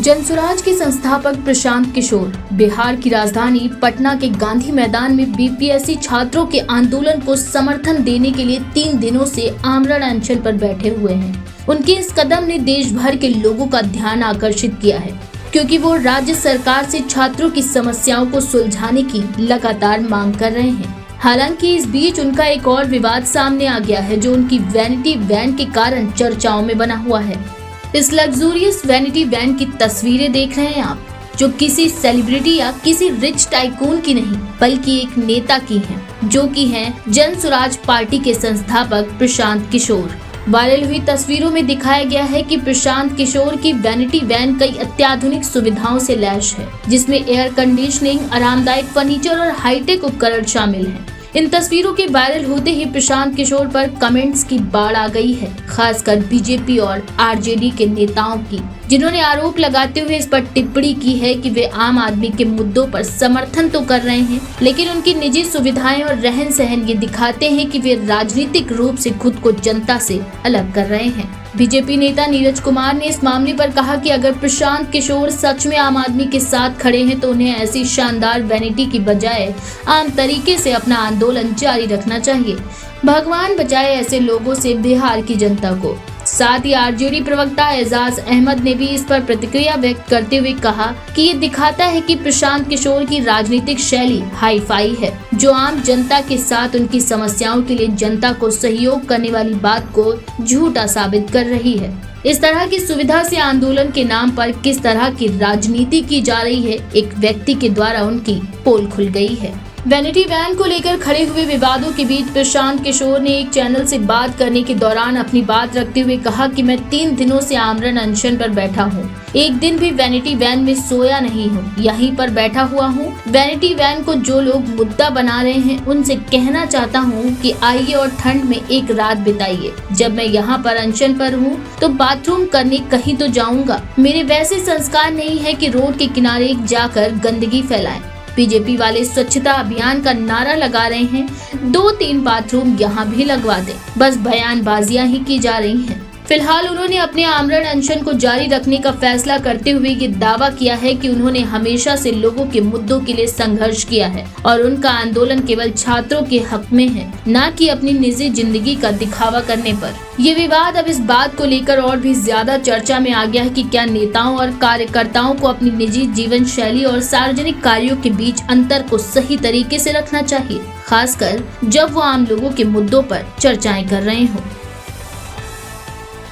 जनसुराज के संस्थापक प्रशांत किशोर बिहार की राजधानी पटना के गांधी मैदान में बीपीएससी छात्रों के आंदोलन को समर्थन देने के लिए 3 दिनों से आमरण अनशन पर बैठे हुए हैं। उनके इस कदम ने देश भर के लोगों का ध्यान आकर्षित किया है, क्योंकि वो राज्य सरकार से छात्रों की समस्याओं को सुलझाने की लगातार मांग कर रहे हैं। हालांकि इस बीच उनका एक और विवाद सामने आ गया है, जो उनकी वैनिटी वैन के कारण चर्चाओं में बना हुआ है। इस लग्जूरियस वैनिटी वैन की तस्वीरें देख रहे हैं आप, जो किसी सेलिब्रिटी या किसी रिच टाइकून की नहीं बल्कि एक नेता की है, जो कि हैं जनसुराज पार्टी के संस्थापक प्रशांत किशोर। वायरल हुई तस्वीरों में दिखाया गया है कि प्रशांत किशोर की वैनिटी वैन कई अत्याधुनिक सुविधाओं से लैस है, जिसमें एयर कंडीशनिंग, आरामदायक फर्नीचर और हाईटेक उपकरण शामिल हैं। इन तस्वीरों के वायरल होते ही प्रशांत किशोर पर कमेंट्स की बाढ़ आ गई है, खासकर बीजेपी और आरजेडी के नेताओं की, जिन्होंने आरोप लगाते हुए इस पर टिप्पणी की है कि वे आम आदमी के मुद्दों पर समर्थन तो कर रहे हैं, लेकिन उनकी निजी सुविधाएं और रहन सहन ये दिखाते हैं कि वे राजनीतिक रूप से खुद को जनता से अलग कर रहे हैं। बीजेपी नेता नीरज कुमार ने इस मामले पर कहा कि अगर प्रशांत किशोर सच में आम आदमी के साथ खड़े हैं तो उन्हें ऐसी शानदार वैनिटी की बजाय आम तरीके से अपना आंदोलन जारी रखना चाहिए। भगवान बचाए ऐसे लोगों से बिहार की जनता को। साथ ही आरजेडी प्रवक्ता एजाज अहमद ने भी इस पर प्रतिक्रिया व्यक्त करते हुए कहा कि ये दिखाता है कि प्रशांत किशोर की राजनीतिक शैली हाई फाई है, जो आम जनता के साथ उनकी समस्याओं के लिए जनता को सहयोग करने वाली बात को झूठा साबित कर रही है। इस तरह की सुविधा से आंदोलन के नाम पर किस तरह की राजनीति की जा रही है, एक व्यक्ति के द्वारा उनकी पोल खुल गई है। वैनिटी वैन को लेकर खड़े हुए विवादों के बीच प्रशांत किशोर ने एक चैनल से बात करने के दौरान अपनी बात रखते हुए कहा कि मैं 3 दिनों से आमरण अनशन पर बैठा हूँ, एक दिन भी वैनिटी वैन में सोया नहीं हूँ, यहीं पर बैठा हुआ हूँ। वैनिटी वैन को जो लोग मुद्दा बना रहे हैं उनसे कहना चाहता हूँ कि आइए और ठंड में एक रात बिताइए। जब मैं यहाँ पर अनशन पर हूँ तो बाथरूम करने कहीं तो जाऊंगा। मेरे वैसे संस्कार नहीं है कि रोड के किनारे जाकर गंदगी फैलाएं। बीजेपी वाले स्वच्छता अभियान का नारा लगा रहे हैं, 2-3 बाथरूम यहाँ भी लगवा दें। बस बयानबाजियां ही की जा रही हैं। फिलहाल उन्होंने अपने आमरण अनशन को जारी रखने का फैसला करते हुए ये दावा किया है कि उन्होंने हमेशा से लोगों के मुद्दों के लिए संघर्ष किया है और उनका आंदोलन केवल छात्रों के हक में है, न कि अपनी निजी जिंदगी का दिखावा करने पर। ये विवाद अब इस बात को लेकर और भी ज्यादा चर्चा में आ गया है कि क्या नेताओं और कार्यकर्ताओं को अपनी निजी जीवन शैली और सार्वजनिक कार्यों के बीच अंतर को सही तरीके से रखना चाहिए, खासकर जब वो आम लोगों के मुद्दों पर चर्चाएं कर रहे हों।